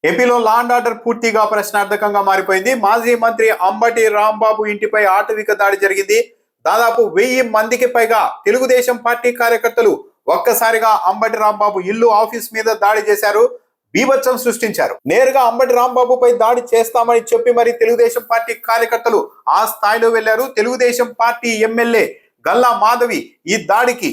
ఏపీలో law and order పూర్తిగా ప్రశ్నార్థకంగా మారిపోయింది. మాజీ మంత్రి అంబటి రాంబాబు ఇంటిపై ఆటవిక దాడి జరిగింది. దాదాపు 1000 మందికి పైగా తెలుగుదేశం పార్టీ కార్యకర్తలు ఒక్కసారిగా అంబటి రాంబాబు ఇల్లు, ఆఫీస్ మీద దాడి చేశారు, బీభత్సం సృష్టించారు. నేరుగా అంబటి రాంబాబుపై దాడి చేస్తామని చెప్పి మరి తెలుగుదేశం పార్టీ కార్యకర్తలు ఆ స్థాయిలో వెళ్లారు. తెలుగుదేశం పార్టీ ఎమ్మెల్యే గల్లా మాధవి ఈ దాడికి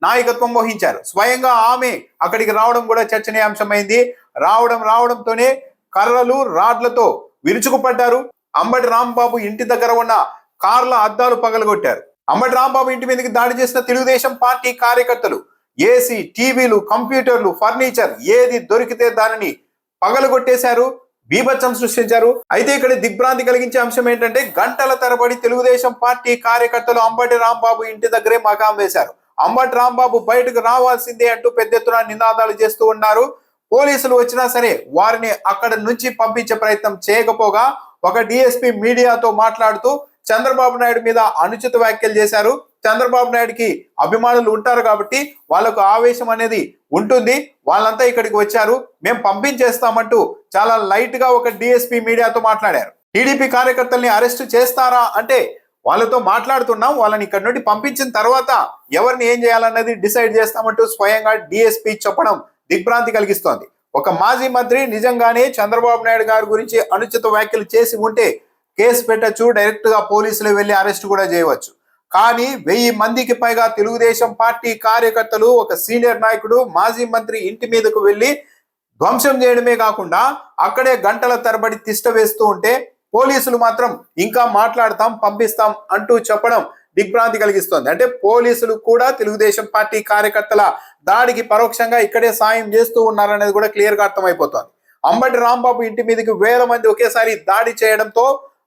నాయకత్వం వహించారు. స్వయంగా ఆమె అక్కడికి రావడం కూడా చర్చనీయాంశమైంది. రావడంతోనే కర్రలు, రాడ్లతో విరుచుకుపడ్డారు. అంబటి రాంబాబు ఇంటి దగ్గర ఉన్న కార్ల అద్దాలు పగలగొట్టారు. అంబటి రాంబాబు ఇంటి మీదకి దాడి చేసిన తెలుగుదేశం పార్టీ కార్యకర్తలు ఏసీ, టీవీలు, కంప్యూటర్లు, ఫర్నిచర్ ఏది దొరికితే దానిని పగలగొట్టేశారు, బీభత్సం సృష్టించారు. అయితే ఇక్కడ దిగ్భ్రాంతి కలిగించే అంశం ఏంటంటే, గంటల తరబడి తెలుగుదేశం పార్టీ కార్యకర్తలు అంబటి రాంబాబు ఇంటి దగ్గరే మకాం వేశారు. అంబటి రాంబాబు బయటకు రావాల్సిందే అంటూ పెద్ద ఎత్తున నినాదాలు చేస్తూ ఉన్నారు. పోలీసులు వచ్చినా సరే వారిని అక్కడ నుంచి పంపించే ప్రయత్నం చేయకపోగా ఒక డిఎస్పీ మీడియాతో మాట్లాడుతూ చంద్రబాబు నాయుడు మీద అనుచిత వ్యాఖ్యలు చేశారు. చంద్రబాబు నాయుడుకి అభిమానులు ఉంటారు కాబట్టి వాళ్ళకు ఆవేశం అనేది ఉంటుంది, వాళ్ళంతా ఇక్కడికి వచ్చారు, మేము పంపించేస్తామంటూ చాలా లైట్ గా ఒక డిఎస్పీ మీడియాతో మాట్లాడారు. టీడీపీ కార్యకర్తల్ని అరెస్ట్ చేస్తారా అంటే వాళ్ళతో మాట్లాడుతున్నాం, వాళ్ళని ఇక్కడ నుండి పంపించిన తర్వాత ఎవరిని ఏం చేయాలన్నది డిసైడ్ చేస్తామంటూ స్వయంగా డిఎస్పీ చెప్పడం దిగ్భ్రాంతి కలిగిస్తోంది. ఒక మాజీ మంత్రి నిజంగానే చంద్రబాబు నాయుడు గారి గురించి అనుచిత వ్యాఖ్యలు చేసి ఉంటే కేసు పెట్టచ్చు, డైరెక్ట్ గా పోలీసులు వెళ్లి అరెస్ట్ కూడా చేయవచ్చు. కానీ 1000 మందికి పైగా తెలుగుదేశం పార్టీ కార్యకర్తలు, ఒక సీనియర్ నాయకుడు, మాజీ మంత్రి ఇంటి మీదకు వెళ్లి ధ్వంసం చేయడమే కాకుండా అక్కడే గంటల తరబడి తిష్ట వేస్తూ ఉంటే పోలీసులు మాత్రం ఇంకా మాట్లాడతాం, పంపిస్తాం అంటూ చెప్పడం దిగ్భ్రాంతి కలిగిస్తోంది. అంటే పోలీసులు కూడా తెలుగుదేశం పార్టీ కార్యకర్తల దాడికి పరోక్షంగా ఇక్కడే సాయం చేస్తూ ఉన్నారనేది కూడా క్లియర్ గా అర్థమైపోతోంది. అంబటి రాంబాబు ఇంటి మీదకి 1000 మంది ఒకేసారి దాడి చేయడంతో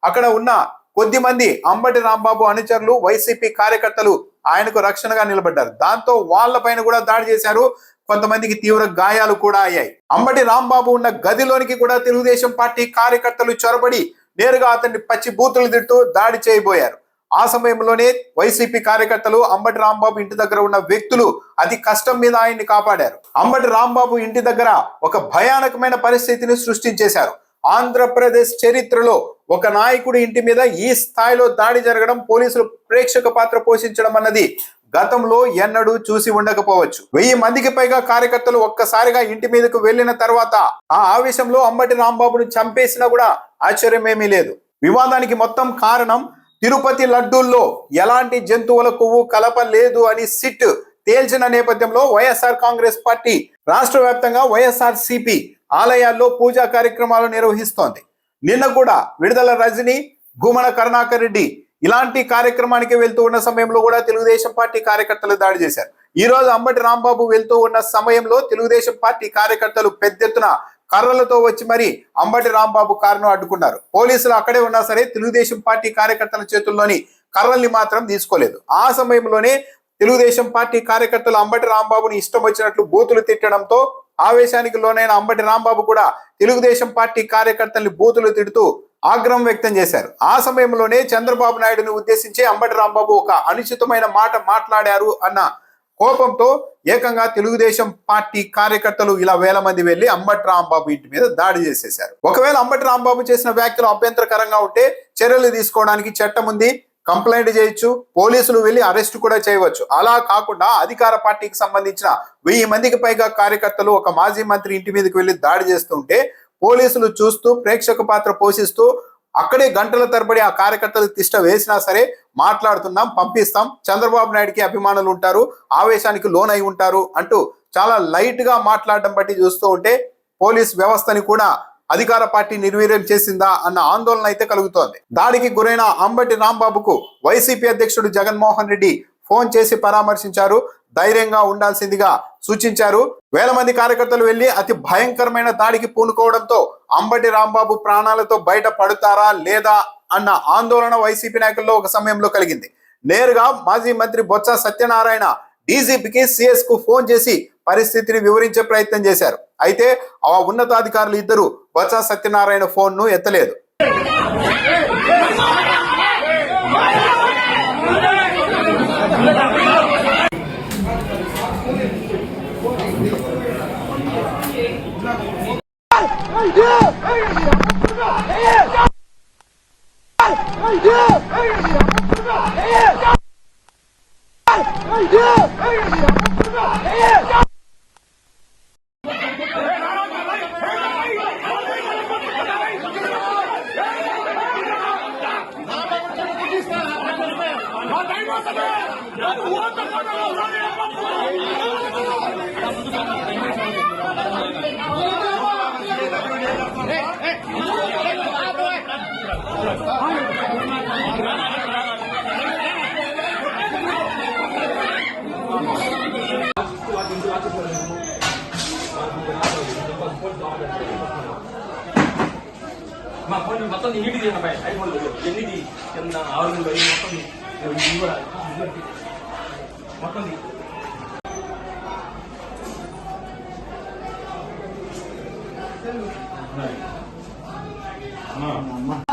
అక్కడ ఉన్న కొద్ది మంది అంబటి రాంబాబు అనుచరులు, వైసీపీ కార్యకర్తలు ఆయనకు రక్షణగా నిలబడ్డారు. దాంతో వాళ్ళపైన కూడా దాడి చేశారు. కొంతమందికి తీవ్ర గాయాలు కూడా అయ్యాయి. అంబటి రాంబాబు ఉన్న గదిలోనికి కూడా తెలుగుదేశం పార్టీ కార్యకర్తలు చొరబడి నేరుగా అతన్ని పచ్చి బూతులు తిడుతూ దాడి చేయబోయారు. ఆ సమయంలోనే వైసీపీ కార్యకర్తలు అంబటి రాంబాబు ఇంటి దగ్గర ఉన్న వ్యక్తులు అతి కష్టం మీద ఆయన్ని కాపాడారు. అంబటి రాంబాబు ఇంటి దగ్గర ఒక భయానకమైన పరిస్థితిని సృష్టించేశారు. ఆంధ్రప్రదేశ్ చరిత్రలో ఒక నాయకుడి ఇంటి మీద ఈ స్థాయిలో దాడి జరగడం, పోలీసులు ప్రేక్షక పాత్ర పోషించడం అన్నది గతంలో ఎన్నడూ చూసి ఉండకపోవచ్చు. 1000 మందికి పైగా కార్యకర్తలు ఒక్కసారిగా ఇంటి మీదకు వెళ్లిన తర్వాత ఆ ఆవేశంలో అంబటి రాంబాబును చంపేసినా కూడా ఆశ్చర్యమేమీ లేదు. వివాదానికి మొత్తం కారణం తిరుపతి లడ్డూల్లో ఎలాంటి జంతువుల కొవ్వు కలపలేదు అని సిట్ తేల్చిన నేపథ్యంలో వైఎస్ఆర్ కాంగ్రెస్ పార్టీ రాష్ట్ర వ్యాప్తంగా వైఎస్ఆర్ సిపి ఆలయాల్లో పూజా కార్యక్రమాలు నిర్వహిస్తోంది. నిన్న కూడా విడుదల రజని, భూమన కరుణాకర్ రెడ్డి ఇలాంటి కార్యక్రమానికి వెళ్తూ ఉన్న సమయంలో కూడా తెలుగుదేశం పార్టీ కార్యకర్తలు దాడి చేశారు. ఈ రోజు అంబటి రాంబాబు వెళ్తూ ఉన్న సమయంలో తెలుగుదేశం పార్టీ కార్యకర్తలు పెద్ద ఎత్తున కర్రలతో వచ్చి మరి అంబటి రాంబాబు కారును అడ్డుకున్నారు. పోలీసులు అక్కడే ఉన్నా సరే తెలుగుదేశం పార్టీ కార్యకర్తల చేతుల్లోని కర్రల్ని మాత్రం తీసుకోలేదు. ఆ సమయంలోనే తెలుగుదేశం పార్టీ కార్యకర్తలు అంబటి రాంబాబుని ఇష్టం వచ్చినట్లు బూతులు తిట్టడంతో ఆవేశానికి లోనైన అంబటి రాంబాబు కూడా తెలుగుదేశం పార్టీ కార్యకర్తల్ని బూతులు తిడుతూ ఆగ్రహం వ్యక్తం చేశారు. ఆ సమయంలోనే చంద్రబాబు నాయుడుని ఉద్దేశించి అంబటి రాంబాబు ఒక అనుచితమైన మాట మాట్లాడారు అన్న కోపంతో ఏకంగా తెలుగుదేశం పార్టీ కార్యకర్తలు ఇలా 1000 మంది వెళ్లి అంబటి రాంబాబు ఇంటి మీద దాడి చేసేశారు. ఒకవేళ అంబటి రాంబాబు చేసిన వ్యాఖ్యలు అభ్యంతరకరంగా ఉంటే చర్యలు తీసుకోవడానికి చట్టం ఉంది, కంప్లైంట్ చేయొచ్చు, పోలీసులు వెళ్లి అరెస్ట్ కూడా చేయవచ్చు. అలా కాకుండా అధికార పార్టీకి సంబంధించిన 1000 మందికి పైగా కార్యకర్తలు ఒక మాజీ మంత్రి ఇంటి మీదకి వెళ్లి దాడి చేస్తుంటే పోలీసులు చూస్తూ ప్రేక్షక పాత్ర పోషిస్తూ అక్కడే గంటల తరబడి ఆ కార్యకర్తలు తిష్ట వేసినా సరే మాట్లాడుతున్నాం, పంపిస్తాం, చంద్రబాబు నాయుడికి అభిమానులు ఉంటారు, ఆవేశానికి లోనై ఉంటారు అంటూ చాలా లైట్ గా మాట్లాడడం బట్టి చూస్తూ ఉంటే పోలీస్ వ్యవస్థని కూడా అధికార పార్టీ నిర్వీర్యం చేసిందా అన్న ఆందోళన అయితే కలుగుతోంది. దాడికి గురైన అంబటి రాంబాబుకు వైసీపీ అధ్యక్షుడు జగన్మోహన్ రెడ్డి ఫోన్ చేసి పరామర్శించారు, ధైర్యంగా ఉండాల్సిందిగా సూచించారు. 1000 మంది కార్యకర్తలు వెళ్లి అతి భయంకరమైన దాడికి పూనుకోవడంతో అంబటి రాంబాబు ప్రాణాలతో బయట పడతారా లేదా అన్న ఆందోళన వైసీపీ నాయకుల్లో ఒక సమయంలో కలిగింది. నేరుగా మాజీ మంత్రి బొత్స సత్యనారాయణ డీజీపీకి, సిఎస్ కు ఫోన్ చేసి పరిస్థితిని వివరించే ప్రయత్నం చేశారు. అయితే ఆ ఉన్నతాధికారులు ఇద్దరు బొత్స సత్యనారాయణ ఫోన్ ను ఎత్తలేదు. మా ఫోన్ మొత్తం నీటిది అబ్బాయి ఐఫోన్ ఎన్నిది కింద 6 మొత్తం మొత్తం